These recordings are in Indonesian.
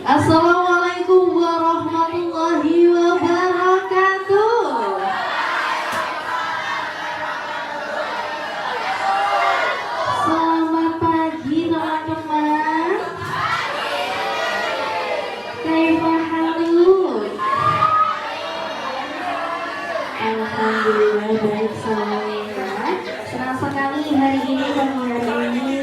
Assalamualaikum warahmatullahi wabarakatuh. Selamat pagi teman-teman. Kaifa halun? Alhamdulillah baik semuanya. Senang sekali hari ini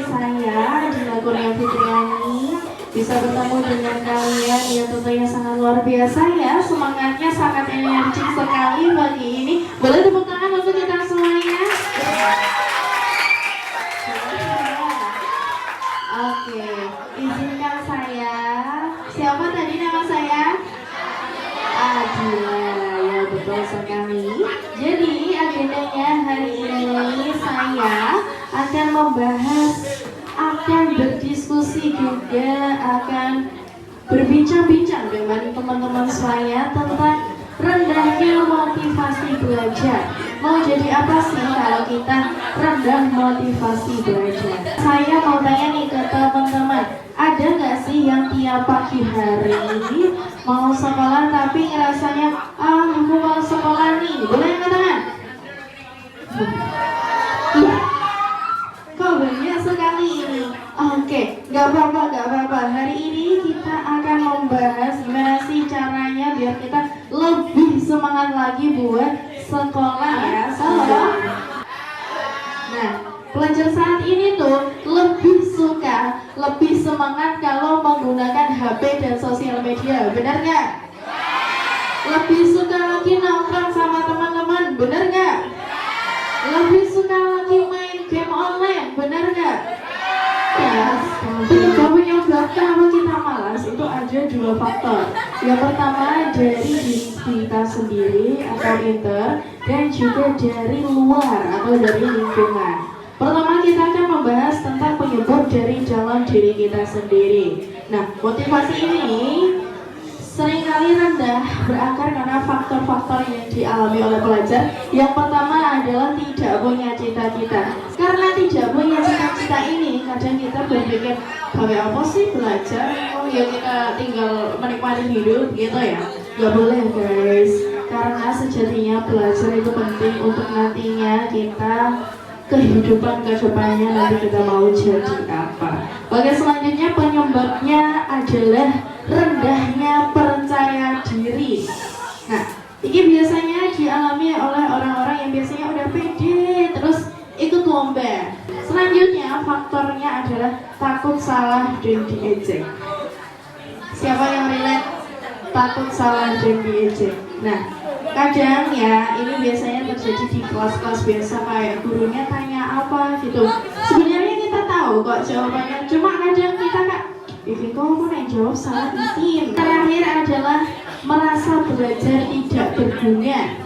saya Dina Kurnia Fitriani bisa bertemu dengan kalian yang tentunya sangat luar biasa ya. Semangatnya sangat energik sekali pagi ini. Boleh tepuk tangan untuk kita semuanya. Oke, izinkan saya. Siapa tadi nama saya? Adila, ya betul sekali. Jadi agendanya hari ini saya akan membahas, akan berdiskusi juga, akan berbincang-bincang dengan teman-teman saya tentang rendahnya motivasi belajar. Mau jadi apa sih kalau kita rendah motivasi belajar? Saya mau tanya nih ke teman-teman, ada nggak sih yang tiap pagi hari ini mau sekolah tapi ngerasanya aku mau sekolah nih? Boleh angkat tangan? Iya. Kok banyak sekali ini? Oke, nggak apa-apa. Hari ini kita akan membahas gimana sih caranya biar kita lebih semangat lagi buat sekolah ya. Nah, pelajar saat ini tuh lebih suka, lebih semangat kalau menggunakan HP dan sosial media, benar nggak? Lebih suka lagi nongkrong sama teman-teman, benar nggak? Lebih suka lagi main game online, benar nggak? Ya, penyebab kenapa kita malas itu ada dua faktor. Yang pertama dari diri kita sendiri atau inter, dan juga dari luar atau dari lingkungan. Pertama kita akan membahas tentang penyebab dari dalam diri kita sendiri. Nah, motivasi ini seringkali rendah berakar karena faktor-faktor yang dialami oleh pelajar. Yang pertama adalah tidak punya cita-cita. Karena tidak punya cita-cita ini, kadang kita berpikir, gawe apa sih belajar? Oh ya kita tinggal menikmati hidup gitu ya. Gak boleh guys, karena sejatinya belajar itu penting untuk nantinya kita kehidupan kedepannya nanti kita mau jadi apa. Oke, selanjutnya penyebabnya adalah rendahnya percaya diri. Nah, ini biasanya dialami oleh orang-orang yang biasanya udah pede terus ikut lomba. Selanjutnya faktornya adalah takut salah dan diejek. Siapa yang relate takut salah dan diejek? Nah, kadang ya ini biasanya terjadi di kelas-kelas biasa, kayak gurunya tanya apa gitu. Sebenarnya kita tahu kok jawabannya, cuma kadang kita kak Bikin kamu yang jawab salah izin. Terakhir adalah merasa belajar tidak berguna.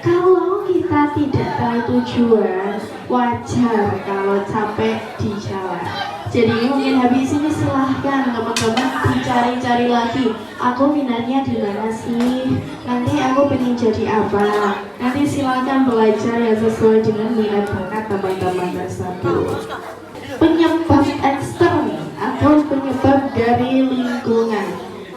Kalau kita tidak tahu tujuan, wajar kalau capek di jalan. Jadi mungkin habis ini silahkan teman-teman dicari-cari lagi. Aku minatnya di mana sih? Nanti aku pengen jadi apa? Nanti silahkan belajar yang sesuai dengan minat bakat teman-teman tersebut. Penyebab ekstern atau penyebab dari lingkungan.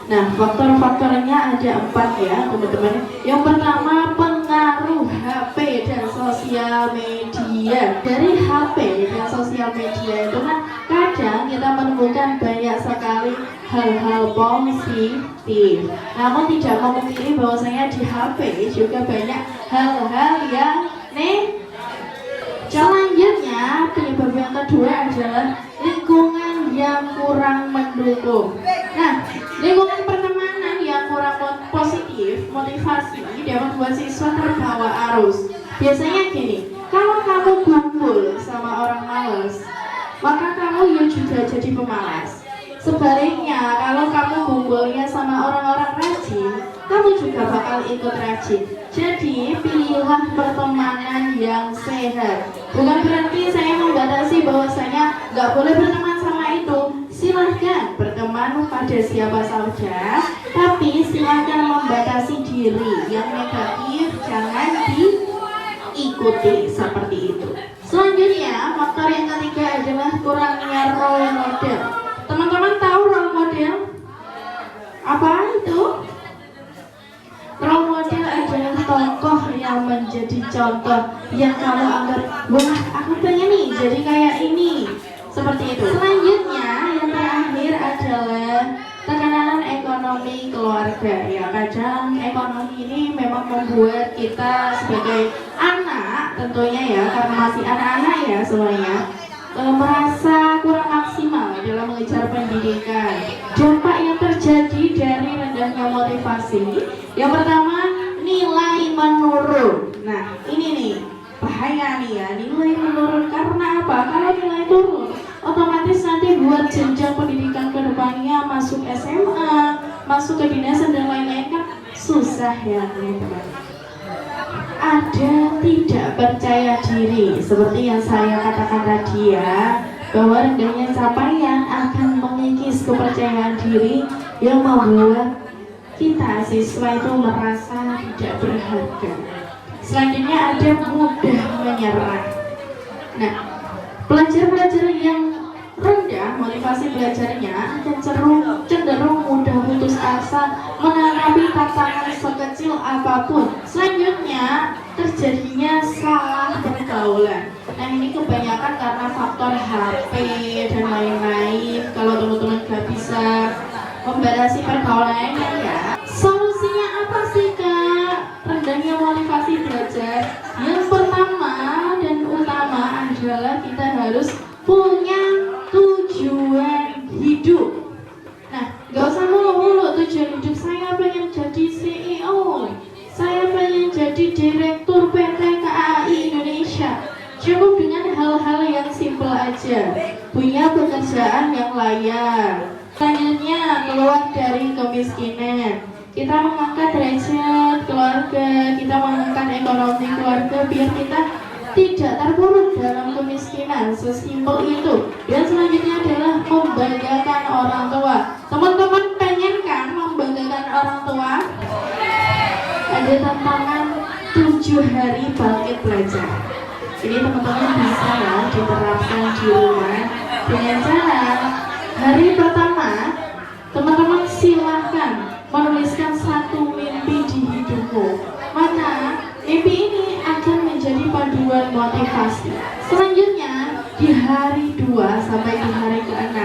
Nah, faktor-faktornya ada 4 ya teman-teman. Yang pertama, pengaruh HP dan sosial media. Dari HP dan sosial media itu kan kadang kita menemukan banyak sekali hal-hal positif. Namun tidak memungkiri bahwasanya di HP juga banyak hal-hal yang negatif. Selanjutnya, penyebab yang kedua adalah lingkungan yang kurang mendukung. Nah, lingkungan pertemanan yang kurang positif, motivasi dapat membuat siswa terbawa arus. Biasanya gini, kalau kamu kumpul sama orang malas, maka kamu juga jadi pemalas. Sebaliknya, kalau kamu kumpulnya sama orang-orang rajin, kamu juga bakal ikut rajin. Jadi, pilihlah pertemanan yang sehat. Bukan berarti saya membatasi bahwasanya nggak boleh berteman sama itu. Silahkan berteman pada siapa saja, tapi silahkan membatasi diri. Yang negatif jangan diikuti seperti itu. Selanjutnya, faktor yang ketiga adalah kurangnya role model. Teman-teman tahu role model? contoh yang kamu anggap, wah aku pengen nih jadi kayak ini, seperti itu. Selanjutnya yang terakhir adalah tekanan ekonomi keluarga. Ya, kadang ekonomi ini memang membuat kita sebagai anak tentunya ya, karena masih anak-anak ya semuanya, merasa kurang maksimal dalam mengejar pendidikan. Dampak yang terjadi dari rendahnya motivasi, yang pertama nilai menurun. Nah ini nih bahaya nih ya, nilai menurun. Karena apa? Kalau nilai turun, otomatis nanti buat jenjang pendidikan kedepannya, masuk SMA, masuk ke dinasan dan lain-lain kan susah ya teman-teman. Ada tidak percaya diri, seperti yang saya katakan tadi ya, bahwa rendahnya capaian akan mengikis kepercayaan diri yang membuat kita siswa itu merasa tidak berharga. Selanjutnya ada mudah menyerah. Nah, pelajar-pelajar yang rendah motivasi belajarnya akan cenderung mudah putus asa menghadapi tantangan sekecil apapun. Selanjutnya terjadinya salah pergaulan. Nah ini kebanyakan karena faktor HP dan lain-lain. Kalau teman-teman gak bisa membatasi pergaulannya ya, solusinya apa sih Kak? Rendahnya motivasi belajar. Yang pertama dan utama adalah kita harus punya tujuan hidup. Nah, gak usah mulu-mulu tujuan hidup saya pengen jadi CEO, saya pengen jadi direktur PT KAI Indonesia. Cukup dengan hal-hal yang simpel aja, punya pekerjaan yang layak. Selanjutnya, keluar dari kemiskinan. Kita mengangkat derajat keluarga, kita mengangkat ekonomi keluarga biar kita tidak terpuruk dalam kemiskinan, sesimpel itu. Dan selanjutnya adalah membanggakan orang tua. Teman-teman pengen kan membanggakan orang tua? Ada tantangan 7 hari bangkit belajar. Ini teman-teman bisa ya diterapkan di rumah dengan cara hari pertama teman-teman silahkan menuliskan satu mimpi di hidupmu. Mana mimpi ini akan menjadi panduan motivasi. Selanjutnya di hari 2 sampai di hari ke-6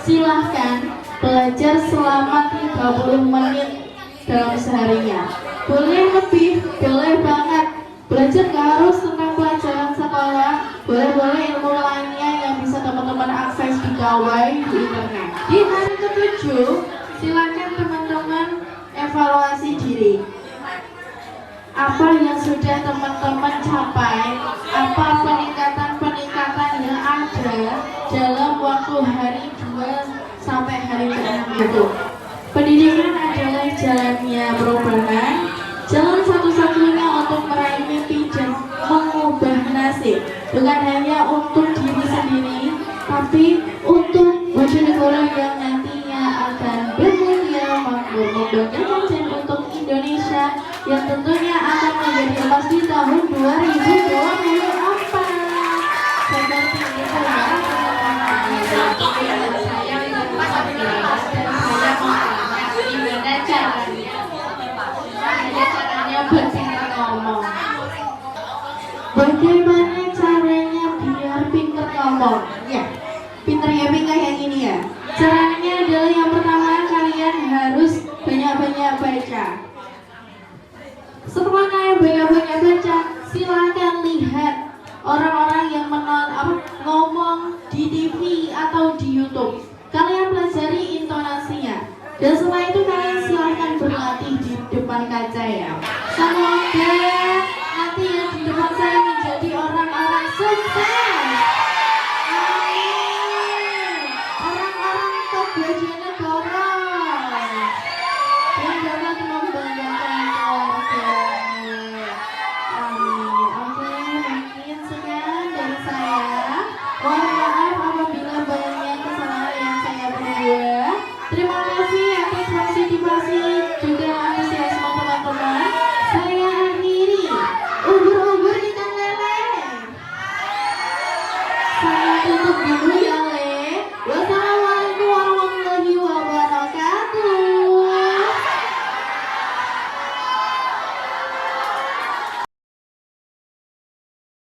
silahkan belajar selama 30 menit dalam seharinya. Boleh lebih, boleh banget. Belajar gak harus tentang pelajaran sekolah, boleh-boleh ilmu lainnya yang bisa teman-teman akses di gawai di internet. Di hari ke-7 silakan teman-teman evaluasi diri. Apa yang sudah teman-teman capai, apa peningkatan-peningkatan yang ada dalam waktu hari 2 sampai hari ke-6 itu. Pendidikan adalah jalannya perubahan, jalan satu-satunya untuk meraih mimpi dan mengubah nasib. Bukan hanya untuk diri sendiri, tapi untuk Bojonegoro yang nantinya akan bermulia, makmur, membanggakan, dan untuk Indonesia yang tentunya akan menjadi emas di tahun 2024. Seperti itu ya teman-teman. Saya mengucapkan dan saya mau gimana caranya berpintar ngomong. Bagaimana caranya biar pintar ngomong? Ya, pintar ya kayak gini ya. Caranya adalah yang pertama kalian harus banyak-banyak baca. Setelah kalian banyak-banyak baca, silakan lihat orang-orang yang ngomong di TV atau di YouTube. Kalian pelajari intonasinya. Dan setelah itu kalian silahkan berlatih di depan kaca ya. Semoga nanti yang di depan saya menjadi orang-orang sukses. Amin. Orang-orang top Bojonegoro yang dapat membanggakan keluarga. Amin. Oke, mungkin sekian dari saya. Mohon maaf apabila banyak kesalahan yang saya buat. Terima kasih.